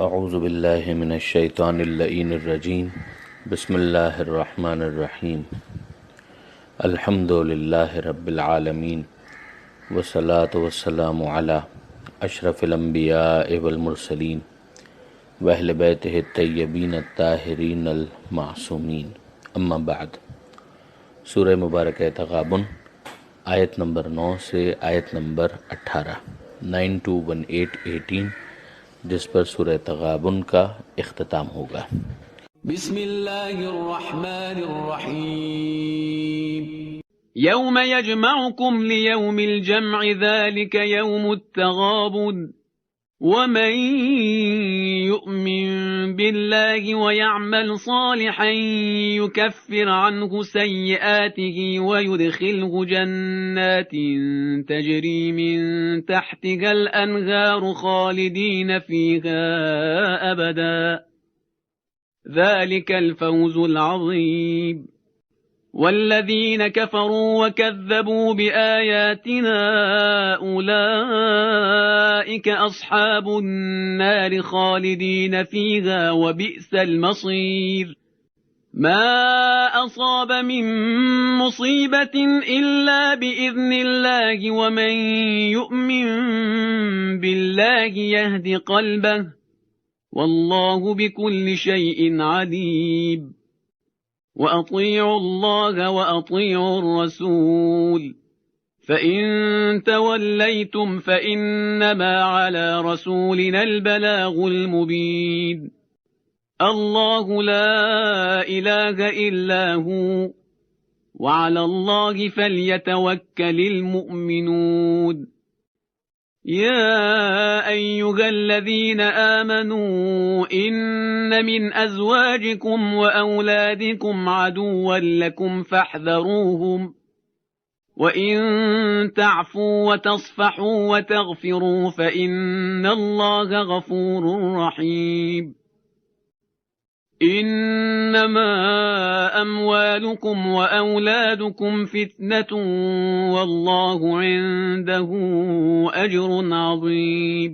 اعوذ باللہ من الشیطان اللعین الرجیم بسم اللہ الرحمن الرحیم الحمد للہ رب العالمین والصلاة والسلام علی اشرف الانبیاء والمرسلین واہل بیتہ الطیبین الطاہرین المعصومین اما بعد۔ سورہ مبارکہ تغابن آیت نمبر 9 سے آیت نمبر 18 9 to 18 جس پر سورہ تغابن کا اختتام ہوگا۔ بسم اللہ الرحمن الرحیم یوم یجمعکم لیوم الجمع ذلك یوم التغابن ومن يؤمن بالله ويعمل صالحا يكفر عنه سيئاته ويدخله جنات تجري من تحتها الأنهار خالدين فيها أبدا ذلك الفوز العظيم والذين كفروا وكذبوا بآياتنا أولئك أصحاب النار خالدين فيها وبئس المصير ما أصاب من مصيبة إلا بإذن الله ومن يؤمن بالله يهد قلبه والله بكل شيء عليم وأطيعوا الله وأطيعوا الرسول فإن توليتم فإنما على رسولنا البلاغ المبين الله لا إله إلا هو وعلى الله فليتوكل المؤمنون يا أيها الذين آمنوا إن من أزواجكم وأولادكم عدوا لكم فاحذروهم وإن تعفوا وتصفحوا وتغفروا فإن الله غفور رحيم إنما أموالكم وأولادكم فتنة والله عنده أجر عظيم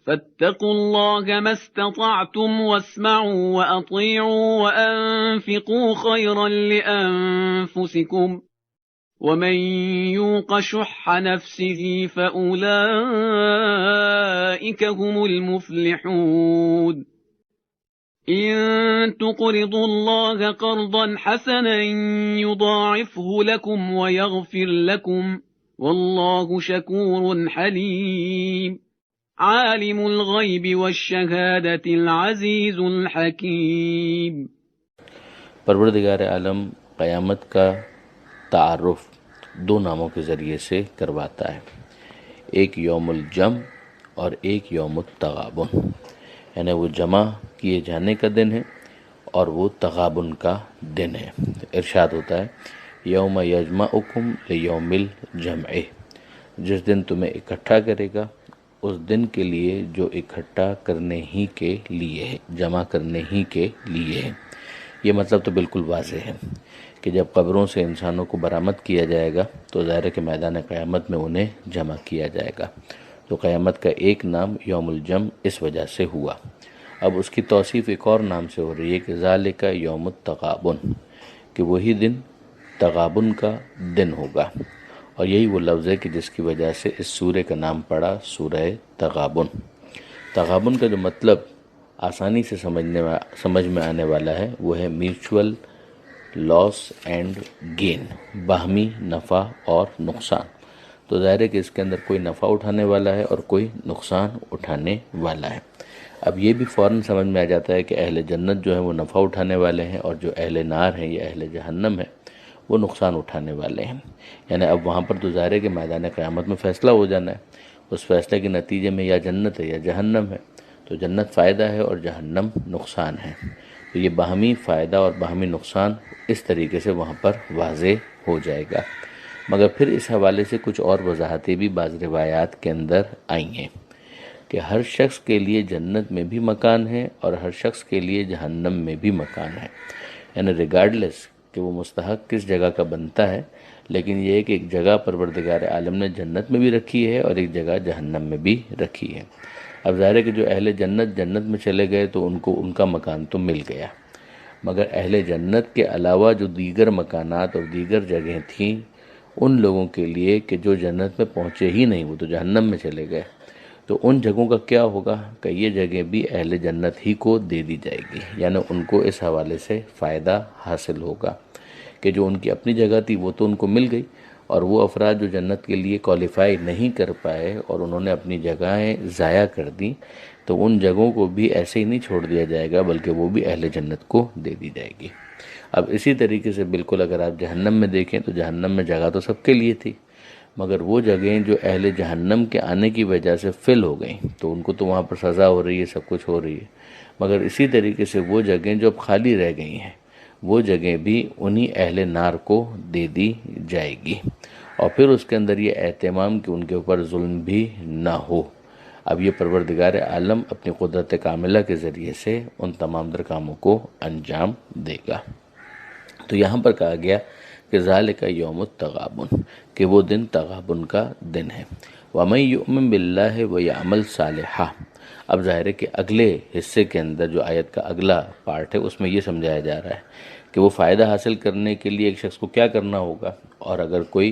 فاتقوا الله ما استطعتم واسمعوا وأطيعوا وأنفقوا خيرا لأنفسكم ومن يوق شح نفسه فأولئك هم المفلحون إن تقرضوا الله قرضا حسنا يضاعفه لكم ويغفر لكم والله شكور حليم عالم الغیب والشہادة العزیز الحکیم۔ پروردگار عالم قیامت کا تعارف دو ناموں کے ذریعے سے کرواتا ہے، ایک یوم الجمع اور ایک یوم التغابن، یعنی وہ جمع کیے جانے کا دن ہے اور وہ تغابن کا دن ہے۔ ارشاد ہوتا ہے یوم یجمعکم لیوم الجمع، جس دن تمہیں اکٹھا کرے گا اس دن کے لیے جو اکٹھا کرنے ہی کے لیے ہے، جمع کرنے ہی کے لیے ہے۔ یہ مطلب تو بالکل واضح ہے کہ جب قبروں سے انسانوں کو برآمد کیا جائے گا تو ظاہر ہے کہ میدان قیامت میں انہیں جمع کیا جائے گا، تو قیامت کا ایک نام یوم الجمع اس وجہ سے ہوا۔ اب اس کی توصیف ایک اور نام سے ہو رہی ہے کہ ذالک یوم التغابن، کہ وہی دن تغابن کا دن ہوگا، اور یہی وہ لفظ ہے کہ جس کی وجہ سے اس سورہ کا نام پڑا سورہ تغابن۔ تغابن کا جو مطلب آسانی سے سمجھ میں آنے والا ہے وہ ہے میوچول لاس اینڈ گین، باہمی نفع اور نقصان۔ تو ظاہر ہے کہ اس کے اندر کوئی نفع اٹھانے والا ہے اور کوئی نقصان اٹھانے والا ہے۔ اب یہ بھی فوراً سمجھ میں آ جاتا ہے کہ اہل جنت جو ہے وہ نفع اٹھانے والے ہیں اور جو اہل نار ہیں یا اہل جہنم ہے وہ نقصان اٹھانے والے ہیں۔ یعنی اب وہاں پر تو ظاہر ہے کہ میدان قیامت میں فیصلہ ہو جانا ہے، اس فیصلے کے نتیجے میں یا جنت ہے یا جہنم ہے، تو جنت فائدہ ہے اور جہنم نقصان ہے۔ تو یہ باہمی فائدہ اور باہمی نقصان اس طریقے سے وہاں پر واضح ہو جائے گا۔ مگر پھر اس حوالے سے کچھ اور وضاحتیں بھی بعض روایات کے اندر آئی ہیں کہ ہر شخص کے لیے جنت میں بھی مکان ہے اور ہر شخص کے لیے جہنم میں بھی مکان ہے، یعنی ریگارڈلیس کہ وہ مستحق کس جگہ کا بنتا ہے، لیکن یہ ہے کہ ایک جگہ پروردگار عالم نے جنت میں بھی رکھی ہے اور ایک جگہ جہنم میں بھی رکھی ہے۔ اب ظاہر ہے کہ جو اہل جنت جنت میں چلے گئے تو ان کو ان کا مکان تو مل گیا، مگر اہل جنت کے علاوہ جو دیگر مکانات اور دیگر جگہیں تھیں ان لوگوں کے لیے کہ جو جنت میں پہنچے ہی نہیں، وہ تو جہنم میں چلے گئے، تو ان جگہوں کا کیا ہوگا کہ یہ جگہ بھی اہل جنت ہی کو دے دی جائے گی، یعنی ان کو اس حوالے سے فائدہ حاصل ہوگا کہ جو ان کی اپنی جگہ تھی وہ تو ان کو مل گئی، اور وہ افراد جو جنت کے لیے کوالیفائی نہیں کر پائے اور انہوں نے اپنی جگہیں ضائع کر دیں، تو ان جگہوں کو بھی ایسے ہی نہیں چھوڑ دیا جائے گا بلکہ وہ بھی اہل جنت کو دے دی جائے گی۔ اب اسی طریقے سے بالکل اگر آپ جہنم میں دیکھیں تو جہنم میں جگہ تو سب کے لیے تھی، مگر وہ جگہیں جو اہل جہنم کے آنے کی وجہ سے فل ہو گئیں تو ان کو تو وہاں پر سزا ہو رہی ہے، سب کچھ ہو رہی ہے، مگر اسی طریقے سے وہ جگہیں جو اب خالی رہ گئی ہیں وہ جگہیں بھی انہی اہل نار کو دے دی جائے گی، اور پھر اس کے اندر یہ اہتمام کہ ان کے اوپر ظلم بھی نہ ہو۔ اب یہ پروردگار عالم اپنی قدرت کاملہ کے ذریعے سے ان تمام در کاموں کو انجام دے گا۔ تو یہاں پر کہا گیا کہ ذالک یوم التغابن، کہ وہ دن تغابن کا دن ہے۔ وَمَن یؤمن بِاللَّهِ وَیعمل صالحا، اب ظاہر ہے کہ اگلے حصے کے اندر جو آیت کا اگلا پارٹ ہے اس میں یہ سمجھایا جا رہا ہے کہ وہ فائدہ حاصل کرنے کے لیے ایک شخص کو کیا کرنا ہوگا، اور اگر کوئی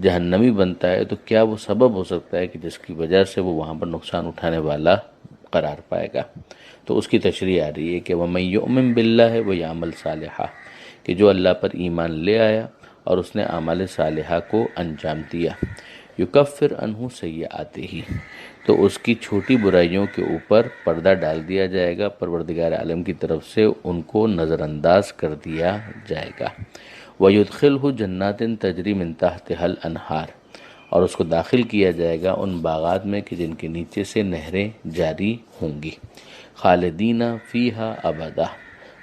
جہنمی بنتا ہے تو کیا وہ سبب ہو سکتا ہے کہ جس کی وجہ سے وہ وہاں پر نقصان اٹھانے والا قرار پائے گا۔ تو اس کی تشریح آ رہی ہے کہ وَمَن یؤمن بِاللَّهِ وَیعمل صالحا، کہ جو اللہ پر ایمان لے آیا اور اس نے اعمال صالحہ کو انجام دیا، یکفر عنہ سیئاتہ، تو اس کی چھوٹی برائیوں کے اوپر پردہ ڈال دیا جائے گا، پروردگار عالم کی طرف سے ان کو نظر انداز کر دیا جائے گا۔ وَيُدْخِلْهُ جَنَّاتٍ تَجْرِي مِن تَحْتِهَا الْأَنْهَارُ، اور اس کو داخل کیا جائے گا ان باغات میں کہ جن کے نیچے سے نہریں جاری ہوں گی، خالدین فیہا ابدا،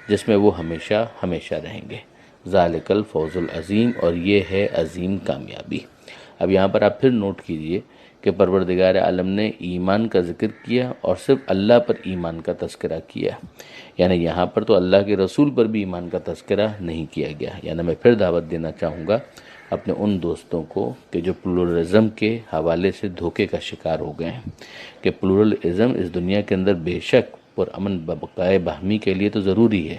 جس میں وہ ہمیشہ ہمیشہ رہیں گے۔ ذالک الفوز العظیم، اور یہ ہے عظیم کامیابی۔ اب یہاں پر آپ پھر نوٹ کیجئے کہ پروردگار عالم نے ایمان کا ذکر کیا اور صرف اللہ پر ایمان کا تذکرہ کیا، یعنی یہاں پر تو اللہ کے رسول پر بھی ایمان کا تذکرہ نہیں کیا گیا۔ یعنی میں پھر دعوت دینا چاہوں گا اپنے ان دوستوں کو کہ جو پلورلزم کے حوالے سے دھوکے کا شکار ہو گئے ہیں، کہ پلورلزم اس دنیا کے اندر بے شک پرامن بقائے باہمی کے لیے تو ضروری ہے،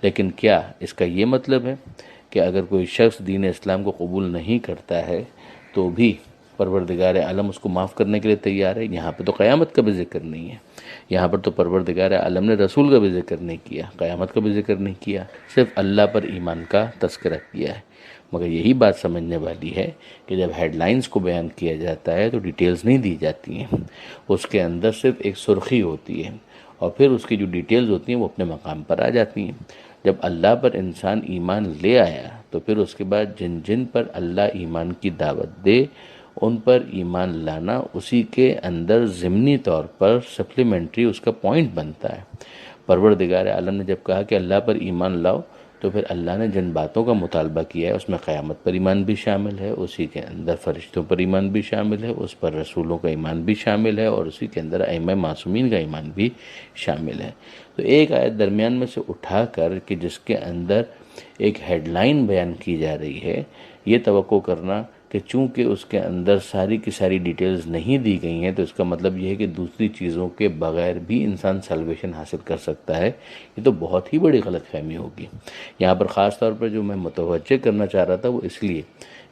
لیکن کیا اس کا یہ مطلب ہے کہ اگر کوئی شخص دین اسلام کو قبول نہیں کرتا ہے تو بھی پروردگار عالم اس کو معاف کرنے کے لیے تیار ہے؟ یہاں پہ تو قیامت کا بھی ذکر نہیں ہے، یہاں پر تو پروردگار عالم نے رسول کا بھی ذکر نہیں کیا، قیامت کا بھی ذکر نہیں کیا، صرف اللہ پر ایمان کا تذکرہ کیا ہے۔ مگر یہی بات سمجھنے والی ہے کہ جب ہیڈ لائنز کو بیان کیا جاتا ہے تو ڈیٹیلز نہیں دی جاتی ہیں، اس کے اندر صرف ایک سرخی ہوتی ہے اور پھر اس کی جو ڈیٹیلز ہوتی ہیں وہ اپنے مقام پر آ جاتی ہیں۔ جب اللہ پر انسان ایمان لے آیا تو پھر اس کے بعد جن جن پر اللہ ایمان کی دعوت دے ان پر ایمان لانا اسی کے اندر ضمنی طور پر سپلیمنٹری اس کا پوائنٹ بنتا ہے۔ پروردگار عالم نے جب کہا کہ اللہ پر ایمان لاؤ تو پھر اللہ نے جن باتوں کا مطالبہ کیا ہے اس میں قیامت پر ایمان بھی شامل ہے، اسی کے اندر فرشتوں پر ایمان بھی شامل ہے، اس پر رسولوں کا ایمان بھی شامل ہے، اور اسی کے اندر ائمہ معصومین کا ایمان بھی شامل ہے۔ تو ایک آیت درمیان میں سے اٹھا کر کہ جس کے اندر ایک ہیڈ لائن بیان کی جا رہی ہے، یہ توقع کرنا کہ چونکہ اس کے اندر ساری کی ساری ڈیٹیلز نہیں دی گئی ہیں تو اس کا مطلب یہ ہے کہ دوسری چیزوں کے بغیر بھی انسان سیلویشن حاصل کر سکتا ہے، یہ تو بہت ہی بڑی غلط فہمی ہوگی۔ یہاں پر خاص طور پر جو میں متوجہ کرنا چاہ رہا تھا وہ اس لیے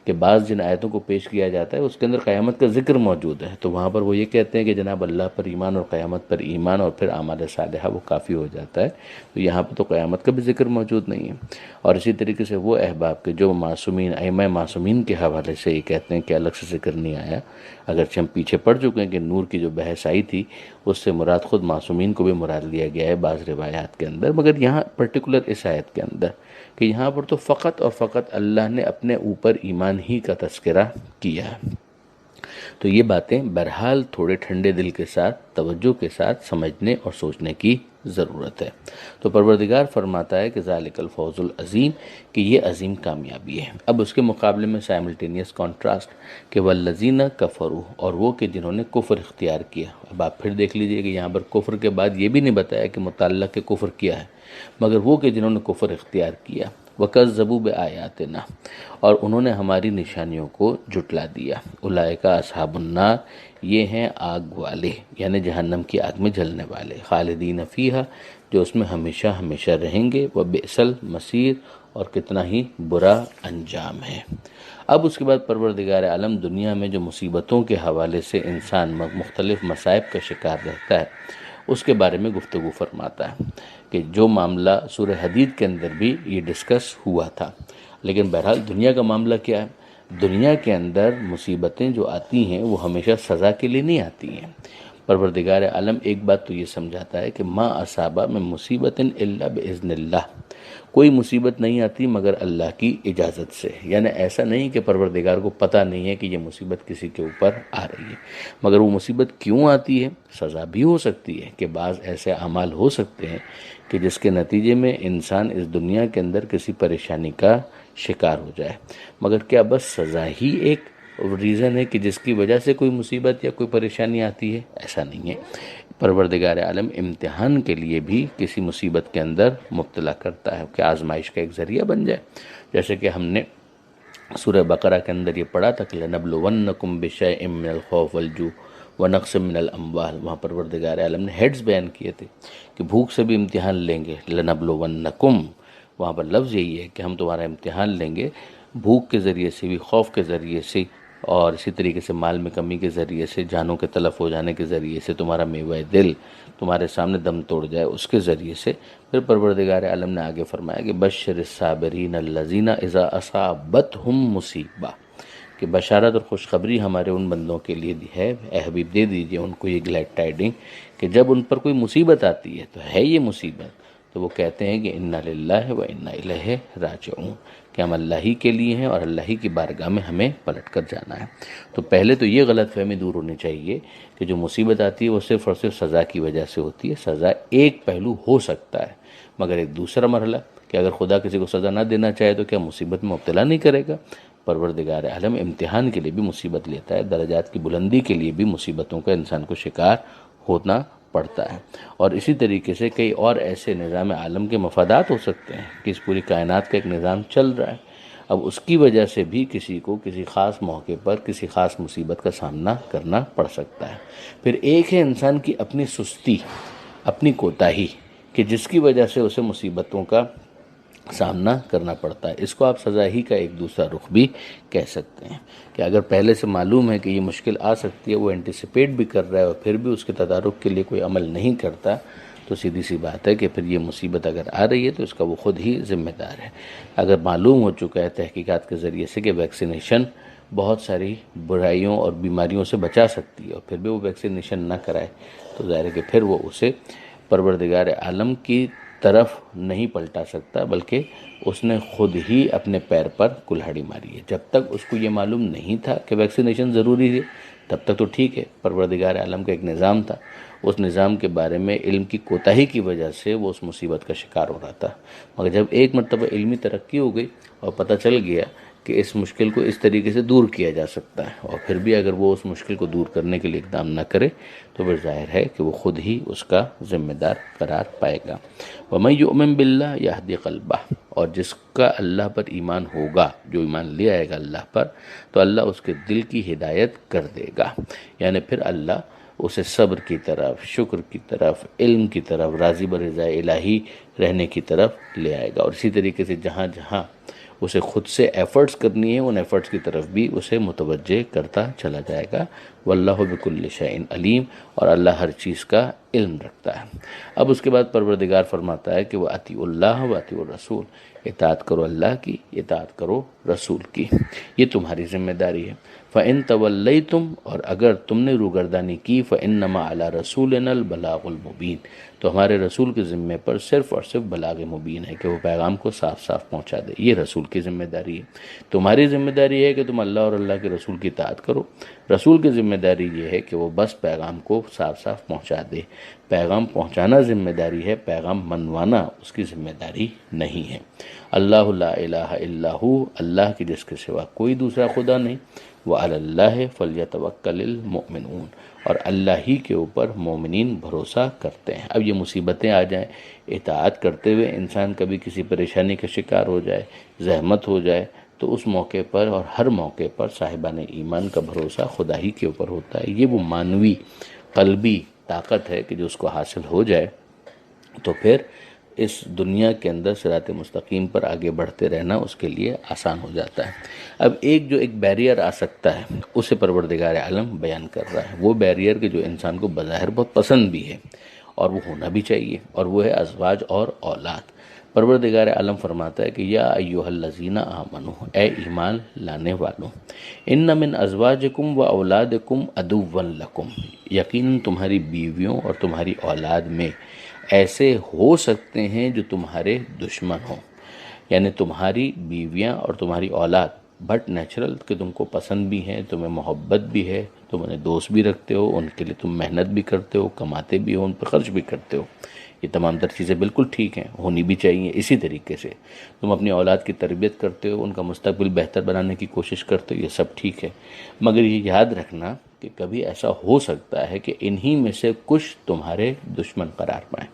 کہ بعض جن آیتوں کو پیش کیا جاتا ہے اس کے اندر قیامت کا ذکر موجود ہے، تو وہاں پر وہ یہ کہتے ہیں کہ جناب اللہ پر ایمان اور قیامت پر ایمان اور پھر اعمال صالحہ وہ کافی ہو جاتا ہے، تو یہاں پہ تو قیامت کا بھی ذکر موجود نہیں ہے۔ اور اسی طریقے سے وہ احباب کے جو معصومین ائمہ معصومین کے حوالے سے یہ کہتے ہیں کہ الگ سے ذکر نہیں آیا، اگرچہ ہم پیچھے پڑ چکے ہیں کہ نور کی جو بحث آئی تھی اس سے مراد خود معصومین کو بھی مراد لیا گیا ہے بعض روایات کے اندر، مگر یہاں پرٹیکولر اس آیت کے اندر کہ یہاں پر تو فقط اور فقط اللہ نے اپنے اوپر ایمان ہی کا تذکرہ کیا ہے۔ تو یہ باتیں بہرحال تھوڑے ٹھنڈے دل کے ساتھ توجہ کے ساتھ سمجھنے اور سوچنے کی ضرورت ہے۔ تو پروردگار فرماتا ہے کہ ذالک الفوز العظیم، کہ یہ عظیم کامیابی ہے۔ اب اس کے مقابلے میں سائملٹینیس کانٹراسٹ کہ والذین کفروا، اور وہ کہ جنہوں نے کفر اختیار کیا۔ اب آپ پھر دیکھ لیجئے کہ یہاں پر کفر کے بعد یہ بھی نہیں بتایا کہ متعلق کے کفر کیا ہے، مگر وہ کہ جنہوں نے کفر اختیار کیا، وَكَذَّبُوا بِآيَاتِنَا، اور انہوں نے ہماری نشانیوں کو جھٹلا دیا. اولئک اصحاب النار، یہ ہیں آگ والے، یعنی جہنم کی آگ میں جلنے والے. خالدین فیہا، جو اس میں ہمیشہ ہمیشہ رہیں گے. وبئس المصیر، اور کتنا ہی برا انجام ہے. اب اس کے بعد پروردگار عالم دنیا میں جو مصیبتوں کے حوالے سے انسان مختلف مصائب کا شکار رہتا ہے اس کے بارے میں گفتگو فرماتا ہے کہ جو معاملہ سورہ حدید کے اندر بھی یہ ڈسکس ہوا تھا. لیکن بہرحال دنیا کا معاملہ کیا ہے؟ دنیا کے اندر مصیبتیں جو آتی ہیں وہ ہمیشہ سزا کے لیے نہیں آتی ہیں. پروردگار عالم ایک بات تو یہ سمجھاتا ہے کہ ما اصابہ من مصیبت الا باذن اللہ، کوئی مصیبت نہیں آتی مگر اللہ کی اجازت سے. یعنی ایسا نہیں کہ پروردگار کو پتہ نہیں ہے کہ یہ مصیبت کسی کے اوپر آ رہی ہے، مگر وہ مصیبت کیوں آتی ہے؟ سزا بھی ہو سکتی ہے کہ بعض ایسے اعمال ہو سکتے ہیں کہ جس کے نتیجے میں انسان اس دنیا کے اندر کسی پریشانی کا شکار ہو جائے. مگر کیا بس سزا ہی ایک ریزن ہے کہ جس کی وجہ سے کوئی مصیبت یا کوئی پریشانی آتی ہے؟ ایسا نہیں ہے. پروردگار عالم امتحان کے لیے بھی کسی مصیبت کے اندر مبتلا کرتا ہے کہ آزمائش کا ایک ذریعہ بن جائے. جیسے کہ ہم نے سورہ بقرہ کے اندر یہ پڑھا تھا کہ لَنَبْلُوَنَّكُمْ بِشَيْءٍ مِّنَ الْخَوْفِ وَالْجُوعِ وَنَقْصٍ مِّنَ الْأَمْوَالِ، وہاں پروردگار عالم نے ہیڈز بیان کیے تھے کہ بھوک سے بھی امتحان لیں گے. لَنَبْلُوَنَّكُمْ، وہاں پر لفظ یہی ہے کہ ہم تمہارا امتحان لیں گے، بھوک کے ذریعے سے بھی، خوف کے ذریعے سے، اور اسی طریقے سے مال میں کمی کے ذریعے سے، جانوں کے تلف ہو جانے کے ذریعے سے، تمہارا میوہ دل تمہارے سامنے دم توڑ جائے اس کے ذریعے سے. پھر پروردگار عالم نے آگے فرمایا کہ بشر الصابرین الذین اذا اصابتہم مصیبہ، کہ بشارت اور خوشخبری ہمارے ان بندوں کے لیے ہے، اے حبیب دے دیجئے ان کو یہ گلیڈ ٹائڈنگ کہ جب ان پر کوئی مصیبت آتی ہے تو ہے یہ مصیبت تو وہ کہتے ہیں کہ انا للہ و انا الیہ راجعون، کہ ہم اللہ ہی کے لیے ہیں اور اللہ ہی کی بارگاہ میں ہمیں پلٹ کر جانا ہے. تو پہلے تو یہ غلط فہمی دور ہونی چاہیے کہ جو مصیبت آتی ہے وہ صرف اور صرف سزا کی وجہ سے ہوتی ہے. سزا ایک پہلو ہو سکتا ہے، مگر ایک دوسرا مرحلہ کہ اگر خدا کسی کو سزا نہ دینا چاہے تو کیا مصیبت میں مبتلا نہیں کرے گا؟ پروردگار عالم امتحان کے لیے بھی مصیبت لیتا ہے، درجات کی بلندی کے لیے بھی مصیبتوں کا انسان کو شکار ہونا پڑتا ہے. اور اسی طریقے سے کئی اور ایسے نظام عالم کے مفادات ہو سکتے ہیں کہ اس پوری کائنات کا ایک نظام چل رہا ہے، اب اس کی وجہ سے بھی کسی کو کسی خاص موقع پر کسی خاص مصیبت کا سامنا کرنا پڑ سکتا ہے. پھر ایک ہے انسان کی اپنی سستی، اپنی کوتاہی، کہ جس کی وجہ سے اسے مصیبتوں کا سامنا کرنا پڑتا ہے. اس کو آپ سزا ہی کا ایک دوسرا رخ بھی کہہ سکتے ہیں کہ اگر پہلے سے معلوم ہے کہ یہ مشکل آ سکتی ہے، وہ اینٹیسپیٹ بھی کر رہا ہے اور پھر بھی اس کے تدارک کے لیے کوئی عمل نہیں کرتا، تو سیدھی سی بات ہے کہ پھر یہ مصیبت اگر آ رہی ہے تو اس کا وہ خود ہی ذمہ دار ہے. اگر معلوم ہو چکا ہے تحقیقات کے ذریعے سے کہ ویکسینیشن بہت ساری برائیوں اور بیماریوں سے بچا سکتی ہے اور پھر بھی وہ ویکسینیشن نہ کرائے تو ظاہر ہے کہ پھر وہ اسے پروردگار عالم کی طرف نہیں پلٹا سکتا، بلکہ اس نے خود ہی اپنے پیر پر کلہاڑی ماری ہے. جب تک اس کو یہ معلوم نہیں تھا کہ ویکسینیشن ضروری ہے تب تک تو ٹھیک ہے، پروردگار عالم کا ایک نظام تھا، اس نظام کے بارے میں علم کی کوتاہی کی وجہ سے وہ اس مصیبت کا شکار ہو رہا تھا. مگر جب ایک مرتبہ علمی ترقی ہو گئی اور پتہ چل گیا کہ اس مشکل کو اس طریقے سے دور کیا جا سکتا ہے اور پھر بھی اگر وہ اس مشکل کو دور کرنے کے لیے اقدام نہ کرے تو پھر ظاہر ہے کہ وہ خود ہی اس کا ذمہ دار قرار پائے گا. وَمَن يُؤْمِن بِاللَّهِ يَهْدِ قَلْبَهُ، اور جس کا اللہ پر ایمان ہوگا، جو ایمان لے آئے گا اللہ پر، تو اللہ اس کے دل کی ہدایت کر دے گا. یعنی پھر اللہ اسے صبر کی طرف، شکر کی طرف، علم کی طرف، راضی برضا الہی رہنے کی طرف لے آئے گا. اور اسی طریقے سے جہاں جہاں اسے خود سے ایفرٹس کرنی ہے ان ایفرٹس کی طرف بھی اسے متوجہ کرتا چلا جائے گا. واللہ بکل شیء علیم، اور اللہ ہر چیز کا علم رکھتا ہے. اب اس کے بعد پروردگار فرماتا ہے کہ وہ اطیعوا اللہ و اطیعوا الرسول، اطاعت کرو اللہ کی، اطاعت کرو رسول کی، یہ تمہاری ذمہ داری ہے. فَإِن تَوَلَّيْتُمْ، اور اگر تم نے روگردانی کی، فَإِنَّمَا عَلَى رَسُولِنَا الْبَلَاغُ الْمُبِينُ، تو ہمارے رسول کے ذمے پر صرف اور صرف بلاغ مبین ہے کہ وہ پیغام کو صاف صاف پہنچا دے. یہ رسول کی ذمہ داری ہے. تمہاری ذمہ داری ہے کہ تم اللہ اور اللہ کے رسول کی اطاعت کرو. رسول کی ذمہ داری یہ ہے کہ وہ بس پیغام کو صاف صاف پہنچا دے. پیغام پہنچانا ذمہ داری ہے، پیغام منوانا اس کی ذمہ داری نہیں ہے. اللہ لا الہ الا ہو، اللہ کی جس کے سوا کوئی دوسرا خدا نہیں. وَعَلَى اللَّهِ فَلْيَتَوَكَّلِ الْمُؤْمِنُونَ، اور اللہ ہی کے اوپر مومنین بھروسہ کرتے ہیں۔ اب یہ مصیبتیں آ جائیں، اطاعت کرتے ہوئے انسان کبھی کسی پریشانی کا شکار ہو جائے، زحمت ہو جائے، تو اس موقع پر اور ہر موقع پر صاحبان ایمان کا بھروسہ خدا ہی کے اوپر ہوتا ہے۔ یہ وہ مانوی قلبی طاقت ہے کہ جو اس کو حاصل ہو جائے تو پھر اس دنیا کے اندر صراط مستقیم پر آگے بڑھتے رہنا اس کے لیے آسان ہو جاتا ہے۔ اب ایک بیریئر آ سکتا ہے، اسے پروردگار عالم بیان کر رہا ہے، وہ بیریئر کہ جو انسان کو بظاہر بہت پسند بھی ہے اور وہ ہونا بھی چاہیے، اور وہ ہے ازواج اور اولاد۔ پروردگار عالم فرماتا ہے کہ یا ایھا الذین آمنوا، اے ایمان لانے والوں، ان من ازواجکم و اولادکم عدوا لکم، یقیناً تمہاری بیویوں اور تمہاری اولاد میں ایسے ہو سکتے ہیں جو تمہارے دشمن ہوں، یعنی تمہاری بیویاں اور تمہاری اولاد بٹ نیچرل کہ تم کو پسند بھی ہیں، تمہیں محبت بھی ہے، تم انہیں دوست بھی رکھتے ہو، ان کے لیے تم محنت بھی کرتے ہو، کماتے بھی ہو، ان پہ خرچ بھی کرتے ہو، یہ تمام تر چیزیں بالکل ٹھیک ہیں، ہونی بھی چاہیے۔ اسی طریقے سے تم اپنی اولاد کی تربیت کرتے ہو، ان کا مستقبل بہتر بنانے کی کوشش کرتے ہو، یہ سب ٹھیک ہے، مگر یہ یاد رکھنا کہ کبھی ایسا ہو سکتا ہے کہ انہی میں سے کچھ تمہارے دشمن قرار پائیں،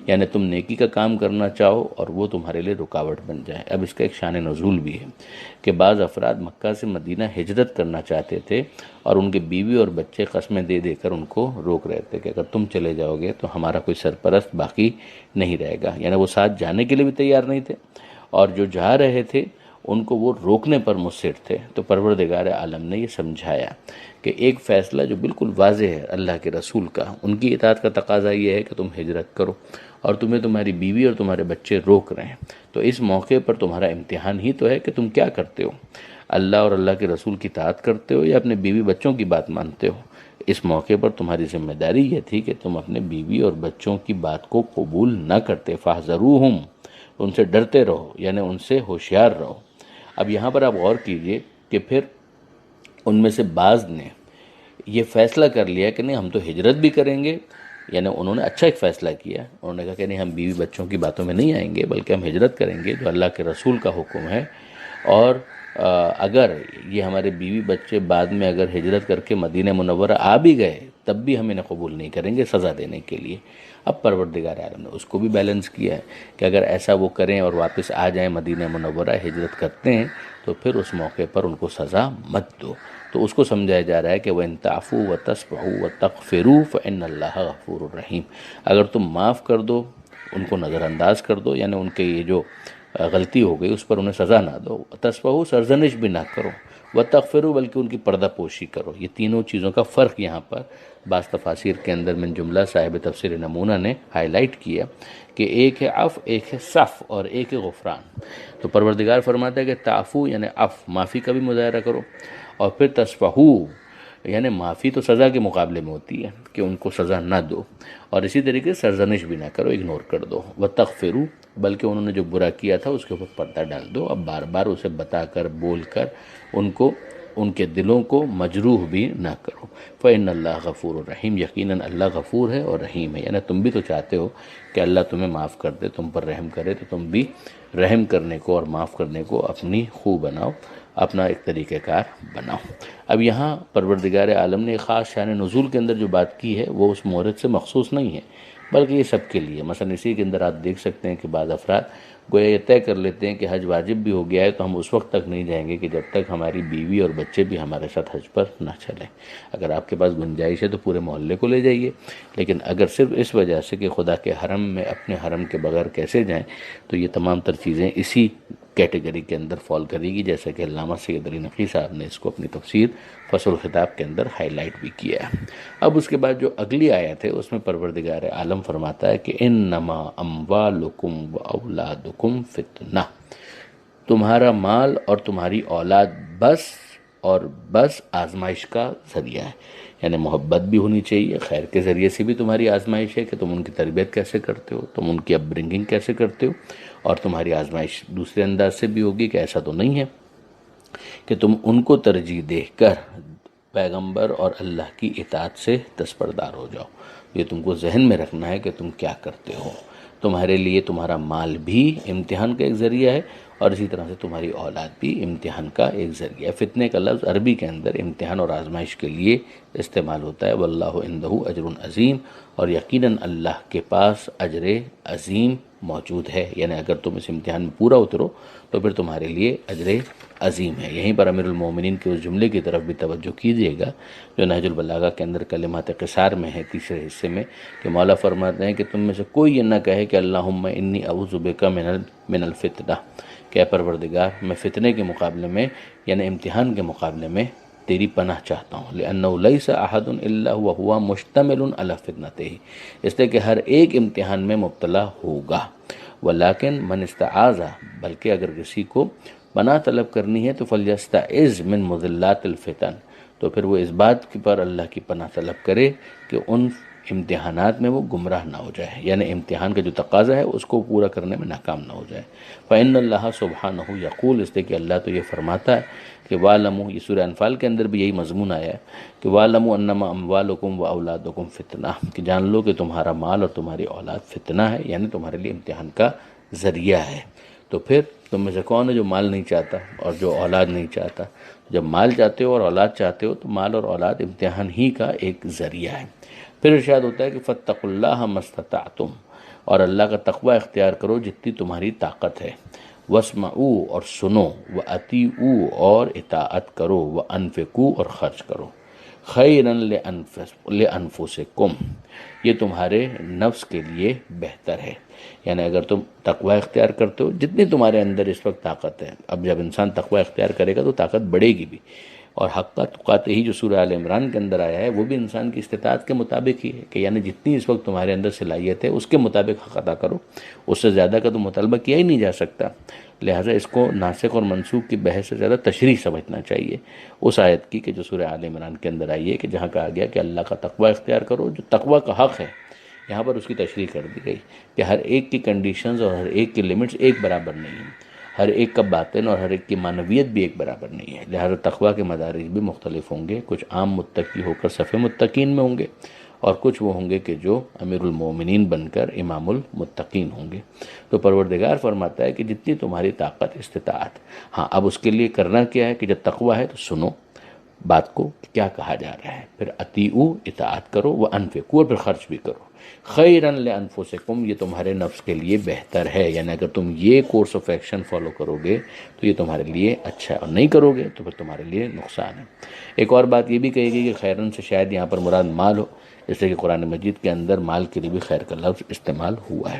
یعنی تم نیکی کا کام کرنا چاہو اور وہ تمہارے لیے رکاوٹ بن جائے۔ اب اس کا ایک شان نزول بھی ہے کہ بعض افراد مکہ سے مدینہ ہجرت کرنا چاہتے تھے اور ان کے بیوی اور بچے قسمیں دے دے کر ان کو روک رہے تھے کہ اگر تم چلے جاؤ گے تو ہمارا کوئی سرپرست باقی نہیں رہے گا، یعنی وہ ساتھ جانے کے لیے بھی تیار نہیں تھے اور جو جا رہے تھے ان کو وہ روکنے پر مصر تھے۔ تو پروردگار عالم نے یہ سمجھایا کہ ایک فیصلہ جو بالکل واضح ہے اللہ کے رسول کا، ان کی اطاعت کا تقاضا یہ ہے کہ تم ہجرت کرو اور تمہیں تمہاری بیوی اور تمہارے بچے روک رہے ہیں، تو اس موقع پر تمہارا امتحان ہی تو ہے کہ تم کیا کرتے ہو، اللہ اور اللہ کے رسول کی اطاعت کرتے ہو یا اپنے بیوی بچوں کی بات مانتے ہو۔ اس موقع پر تمہاری ذمہ داری یہ تھی کہ تم اپنے بیوی اور بچوں کی بات کو قبول نہ کرتے، فاحذروہم، ان سے ڈرتے رہو، یعنی ان سے ہوشیار رہو۔ اب یہاں پر آپ غور کیجئے کہ پھر ان میں سے بعض نے یہ فیصلہ کر لیا کہ نہیں ہم تو ہجرت بھی کریں گے، یعنی انہوں نے اچھا ایک فیصلہ کیا، انہوں نے کہا کہ نہیں ہم بیوی بچوں کی باتوں میں نہیں آئیں گے بلکہ ہم ہجرت کریں گے جو اللہ کے رسول کا حکم ہے، اور اگر یہ ہمارے بیوی بچے بعد میں اگر ہجرت کر کے مدینہ منورہ آ بھی گئے تب بھی ہم انہیں قبول نہیں کریں گے سزا دینے کے لیے۔ اب پروردگار عالم نے اس کو بھی بیلنس کیا ہے کہ اگر ایسا وہ کریں اور واپس آ جائیں مدینہ منورہ ہجرت کرتے ہیں تو پھر اس موقع پر ان کو سزا مت دو۔ تو اس کو سمجھایا جا رہا ہے کہ وَإِن تَعْفُوا وَتَصْفَحُوا وَتَغْفِرُوا فَإِنَّ اللَّهَ غَفُورٌ رَحِيمٌ، اگر تم معاف کر دو، ان کو نظر انداز کر دو، یعنی ان کے یہ جو غلطی ہو گئی اس پر انہیں سزا نہ دو، تصفحوا سرزنش بھی نہ کرو، وتغفروا بلکہ ان کی پردہ پوشی کرو۔ یہ تینوں چیزوں کا فرق یہاں پر بعض تفاسیر کے اندر من جملہ صاحب تفسیر نمونہ نے ہائی لائٹ کیا کہ ایک ہے عفو، ایک ہے صف اور ایک ہے غفران۔ تو پروردگار فرماتا ہے کہ تعفو یعنی عفو، معافی کا بھی مظاہرہ کرو، اور پھر تصفحوا یعنی معافی تو سزا کے مقابلے میں ہوتی ہے کہ ان کو سزا نہ دو، اور اسی طریقے سے سرزنش بھی نہ کرو، اگنور کر دو، وتغفروا بلکہ انہوں نے جو برا کیا تھا اس کے اوپر پردہ ڈال دو، اب بار بار اسے بتا کر بول کر ان کو ان کے دلوں کو مجروح بھی نہ کرو۔ فإن اللہ غفور الرحیم، یقیناً اللہ غفور ہے اور رحیم ہے، یعنی تم بھی تو چاہتے ہو کہ اللہ تمہیں معاف کر دے، تم پر رحم کرے، تو تم بھی رحم کرنے کو اور معاف کرنے کو اپنی خو بناؤ، اپنا ایک طریقہ کار بناؤ۔ اب یہاں پروردگار عالم نے ایک خاص شان نزول کے اندر جو بات کی ہے وہ اس مورد سے مخصوص نہیں ہے بلکہ یہ سب کے لیے۔ مثلا اسی کے اندر آپ دیکھ سکتے ہیں کہ بعض افراد گویا یہ طے کر لیتے ہیں کہ حج واجب بھی ہو گیا ہے تو ہم اس وقت تک نہیں جائیں گے کہ جب تک ہماری بیوی اور بچے بھی ہمارے ساتھ حج پر نہ چلیں۔ اگر آپ کے پاس گنجائش ہے تو پورے محلے کو لے جائیے، لیکن اگر صرف اس وجہ سے کہ خدا کے حرم میں اپنے حرم کے بغیر کیسے جائیں، تو یہ تمام تر چیزیں اسی کیٹیگری کے اندر فال کرے گی، جیسا کہ علامہ سید علی نقوی صاحب نے اس کو اپنی تفسیر فصل الخطاب کے اندر ہائی لائٹ بھی کیا ہے۔ اب اس کے بعد جو اگلی آیت ہے اس میں پروردگار عالم فرماتا ہے کہ انما اموالکم و اولادکم فتنہ، تمہارا مال اور تمہاری اولاد بس آزمائش کا ذریعہ ہے، یعنی محبت بھی ہونی چاہیے، خیر کے ذریعے سے بھی تمہاری آزمائش ہے کہ تم ان کی تربیت کیسے کرتے ہو، تم ان کی اپ برنگنگ کیسے کرتے ہو، اور تمہاری آزمائش دوسرے انداز سے بھی ہوگی کہ ایسا تو نہیں ہے کہ تم ان کو ترجیح دے کر پیغمبر اور اللہ کی اطاعت سے دستبردار ہو جاؤ۔ یہ تم کو ذہن میں رکھنا ہے کہ تم کیا کرتے ہو۔ تمہارے لیے تمہارا مال بھی امتحان کا ایک ذریعہ ہے، اور اسی طرح سے تمہاری اولاد بھی امتحان کا ایک ذریعہ ہے۔ فتنے کا لفظ عربی کے اندر امتحان اور آزمائش کے لیے استعمال ہوتا ہے۔ واللہ عندہ اجر عظیم، اور یقیناً اللہ کے پاس اجر عظیم موجود ہے، یعنی اگر تم اس امتحان میں پورا اترو تو پھر تمہارے لیے اجر عظیم ہے۔ یہیں پر امیر المومنین کے اس جملے کی طرف بھی توجہ کیجیے گا جو نہج البلاغہ کے اندر کلمات قصار میں ہے، تیسرے حصے میں، کہ مولا فرماتے ہیں کہ تم میں سے کوئی یہ نہ کہے کہ اللہم انی اعوذ بک من الفتنہ، کہ اے پروردگار میں فتنے کے مقابلے میں یعنی امتحان کے مقابلے میں تیری پناہ چاہتا ہوں، لأنہ لیس احد الا وهو مشتمل علی فتنتہ، اس لیے کہ ہر ایک امتحان میں مبتلا ہوگا، ولیکن من استعاذ، بلکہ اگر کسی کو پناہ طلب کرنی ہے تو فلیستعذ من مضلات الفتن، تو پھر وہ اس بات پر اللہ کی پناہ طلب کرے کہ ان امتحانات میں وہ گمراہ نہ ہو جائے، یعنی امتحان کا جو تقاضا ہے اس کو پورا کرنے میں ناکام نہ ہو جائے۔ فإن اللہ سبحانہ یقول، اس لیے کہ اللہ تو یہ فرماتا ہے کہ وَاعْلَمُوا، یہ سورہ انفال کے اندر بھی یہی مضمون آیا ہے کہ وَاعْلَمُوا أَنَّمَا أَمْوَالُكُمْ وَأَوْلَادُكُمْ فِتْنَةٌ، کہ جان لو کہ تمہارا مال اور تمہاری اولاد فتنہ ہے، یعنی تمہارے لیے امتحان کا ذریعہ ہے۔ تو پھر تم میں سے کون ہے جو مال نہیں چاہتا اور جو اولاد نہیں چاہتا؟ جب مال چاہتے ہو اور اولاد چاہتے ہو تو مال اور اولاد امتحان ہی کا ایک ذریعہ ہے۔ پھر ارشاد ہوتا ہے کہ فَاتَّقُوا اللَّهَ مَا اسْتَطَعْتُمْ، اور اللہ کا تقوی اختیار کرو جتنی تمہاری طاقت ہے، وَاسْمَعُوا، اور سنو، وَأَطِیعُوا، اور اطاعت کرو، وَأَنفِقُوا، اور خرچ کرو، خَیْرًا لِأَنفُسِکُمْ، یہ تمہارے نفس کے لیے بہتر ہے، یعنی اگر تم تقوی اختیار کرتے ہو جتنی تمہارے اندر اس وقت طاقت ہے، اب جب انسان تقوی اختیار کرے گا تو طاقت بڑھے گی بھی، اور حق تقاتے ہی جو سورہ آل عمران کے اندر آیا ہے وہ بھی انسان کی استطاعت کے مطابق ہی ہے، کہ یعنی جتنی اس وقت تمہارے اندر صلاحیت ہے اس کے مطابق حق ادا کرو، اس سے زیادہ کا تو مطالبہ کیا ہی نہیں جا سکتا، لہٰذا اس کو ناسخ اور منسوخ کی بحث سے زیادہ تشریح سمجھنا چاہیے اس آیت کی کہ جو سورہ آل عمران کے اندر آئی ہے، کہ جہاں کہا گیا کہ اللہ کا تقوی اختیار کرو، جو تقوی کا حق ہے یہاں پر اس کی تشریح کر دی گئی کہ ہر ایک کی کنڈیشنز اور ہر ایک کی لمٹس ایک برابر نہیں ہیں، ہر ایک کا باطن اور ہر ایک کی معنویت بھی ایک برابر نہیں ہے، لہذا تقوی کے مدارج بھی مختلف ہوں گے، کچھ عام متقی ہو کر صف متقین میں ہوں گے اور کچھ وہ ہوں گے کہ جو امیر المومنین بن کر امام المتقین ہوں گے۔ تو پروردگار فرماتا ہے کہ جتنی تمہاری طاقت استطاعت، ہاں اب اس کے لیے کرنا کیا ہے کہ جب تقوی ہے تو سنو بات کو کیا کہا جا رہا ہے، پھر اطیعوا، اطاعت کرو، وانفقوا، اور پھر خرچ بھی کرو، خیراً لانفسکم، یہ تمہارے نفس کے لیے بہتر ہے، یعنی اگر تم یہ کورس آف ایکشن فالو کرو گے تو یہ تمہارے لیے اچھا ہے، اور نہیں کرو گے تو پھر تمہارے لیے نقصان ہے۔ ایک اور بات یہ بھی کہی گئی کہ خیراً سے شاید یہاں پر مراد مال ہو، اس لیے کہ قرآن مجید کے اندر مال کے لیے بھی خیر کا لفظ استعمال ہوا ہے۔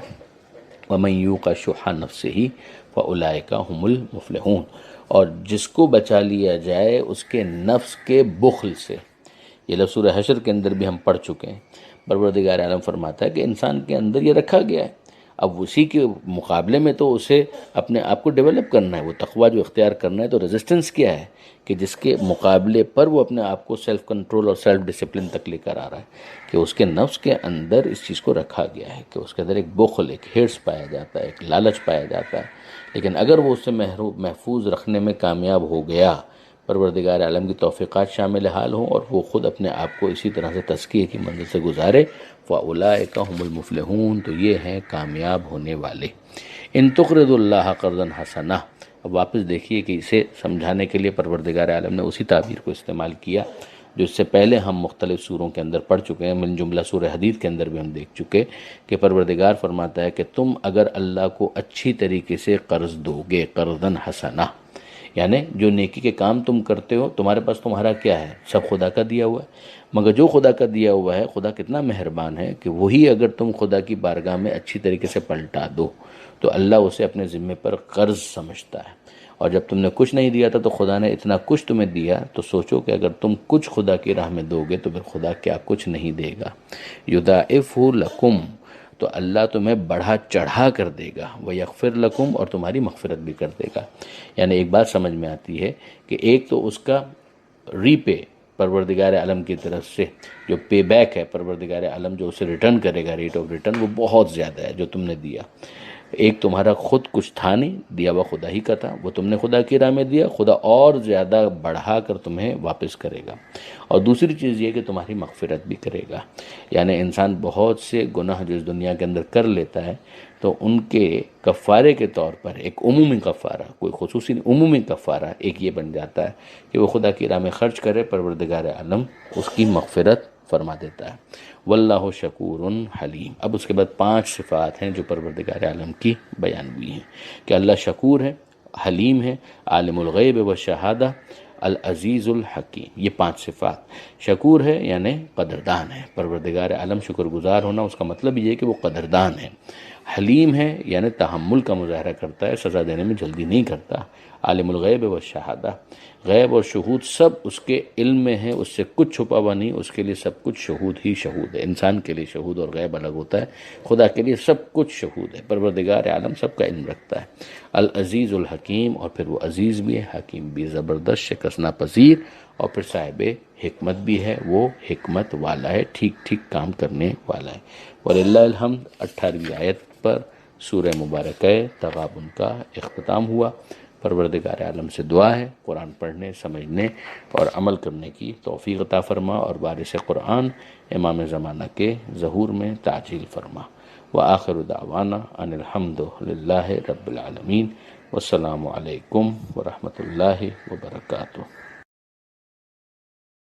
وَمَن یُوقَ شُحَّ نَفْسِهِ فَأُولَٰئِکَ هُمُ الْمُفْلِحُونَ، اور جس کو بچا لیا جائے اس کے نفس کے بخل سے، یہ لفظ سورہ حشر کے اندر بھی ہم پڑھ چکے ہیں۔ پروردگار عالم فرماتا ہے کہ انسان کے اندر یہ رکھا گیا ہے، اب اسی کے مقابلے میں تو اسے اپنے آپ کو ڈیولپ کرنا ہے، وہ تقوی جو اختیار کرنا ہے، تو ریزسٹنس کیا ہے کہ جس کے مقابلے پر وہ اپنے آپ کو سیلف کنٹرول اور سیلف ڈسپلن تک لے کر آ رہا ہے، کہ اس کے نفس کے اندر اس چیز کو رکھا گیا ہے کہ اس کے اندر ایک بخل، ایک ہرس پایا جاتا ہے، ایک لالچ پایا جاتا ہے، لیکن اگر وہ اسے محفوظ رکھنے میں کامیاب ہو گیا، پروردگار عالم کی توفیقات شامل حال ہوں اور وہ خود اپنے آپ کو اسی طرح سے تزکیے کی منزل سے گزارے، فَأُولَٰئِکَ هُمُ الْمُفْلِحُونَ، تو یہ ہیں کامیاب ہونے والے۔ ان تقرضوا اللہ قرضا حسنا، اب واپس دیکھیے کہ اسے سمجھانے کے لیے پروردگار عالم نے اسی تعبیر کو استعمال کیا جو اس سے پہلے ہم مختلف سوروں کے اندر پڑھ چکے ہیں، من جملہ سورہ حدید کے اندر بھی ہم دیکھ چکے کہ پروردگار فرماتا ہے کہ تم اگر اللہ کو اچھی طریقے سے قرض دو گے، قرضا حسنا، یعنی جو نیکی کے کام تم کرتے ہو تمہارے پاس تمہارا کیا ہے، سب خدا کا دیا ہوا ہے، مگر جو خدا کا دیا ہوا ہے، خدا کتنا مہربان ہے کہ وہی اگر تم خدا کی بارگاہ میں اچھی طریقے سے پلٹا دو تو اللہ اسے اپنے ذمے پر قرض سمجھتا ہے، اور جب تم نے کچھ نہیں دیا تھا تو خدا نے اتنا کچھ تمہیں دیا، تو سوچو کہ اگر تم کچھ خدا کی راہ میں دو گے تو پھر خدا کیا کچھ نہیں دے گا، یضاعفہ لکم، تو اللہ تمہیں بڑھا چڑھا کر دے گا، ویغفر لکم، اور تمہاری مغفرت بھی کر دے گا۔ یعنی ایک بات سمجھ میں آتی ہے کہ ایک تو اس کا ری پے پروردگار عالم کی طرف سے جو پے بیک ہے، پروردگار عالم جو اسے ریٹرن کرے گا، ریٹ آف ریٹرن وہ بہت زیادہ ہے جو تم نے دیا، ایک تمہارا خود کچھ تھا نہیں، دیا ہوا خدا ہی کا تھا، وہ تم نے خدا کی راہ میں دیا، خدا اور زیادہ بڑھا کر تمہیں واپس کرے گا۔ اور دوسری چیز یہ کہ تمہاری مغفرت بھی کرے گا، یعنی انسان بہت سے گناہ جو اس دنیا کے اندر کر لیتا ہے تو ان کے کفارے کے طور پر ایک عمومی کفارہ، کوئی خصوصی عمومی کفارہ ایک یہ بن جاتا ہے کہ وہ خدا کی راہ میں خرچ کرے، پروردگار عالم اس کی مغفرت فرما دیتا ہے۔ واللہ شکور حلیم۔ اب اس کے بعد 5 صفات ہیں جو پروردگار عالم کی بیان ہوئی ہیں کہ اللہ شکور ہے، حلیم ہے، عالم الغیب والشہادہ، العزیز الحکیم۔ یہ 5 صفات۔ شکور ہے یعنی قدردان ہے، پروردگار عالم شکر گزار ہونا اس کا مطلب یہ ہے کہ وہ قدردان ہے۔ حلیم ہے یعنی تحمل کا مظاہرہ کرتا ہے، سزا دینے میں جلدی نہیں کرتا۔ عالم الغیب والشہادہ، غیب اور شہود سب اس کے علم میں ہے، اس سے کچھ چھپا ہوا نہیں، اس کے لیے سب کچھ شہود ہی شہود ہے۔ انسان کے لیے شہود اور غیب الگ ہوتا ہے، خدا کے لیے سب کچھ شہود ہے، پروردگار عالم سب کا علم رکھتا ہے۔ العزیز الحکیم، اور پھر وہ عزیز بھی ہے، حکیم بھی، زبردست، شکست ناپذیر، اور پھر صاحب حکمت بھی ہے، وہ حکمت والا ہے، ٹھیک ٹھیک کام کرنے والا ہے۔ وَلِلَّهِ الْحَمْدُ 18ویں آیت پر سورہ مبارکہ تغابن کا اختتام ہوا۔ پروردگار عالم سے دعا ہے قرآن پڑھنے، سمجھنے اور عمل کرنے کی توفیق عطا فرما، اور وارث قرآن امام زمانہ کے ظہور میں تعجیل فرما۔ وآخر دعوانا ان الحمد للہ رب العالمین، والسلام علیکم ورحمۃ اللہ وبرکاتہ۔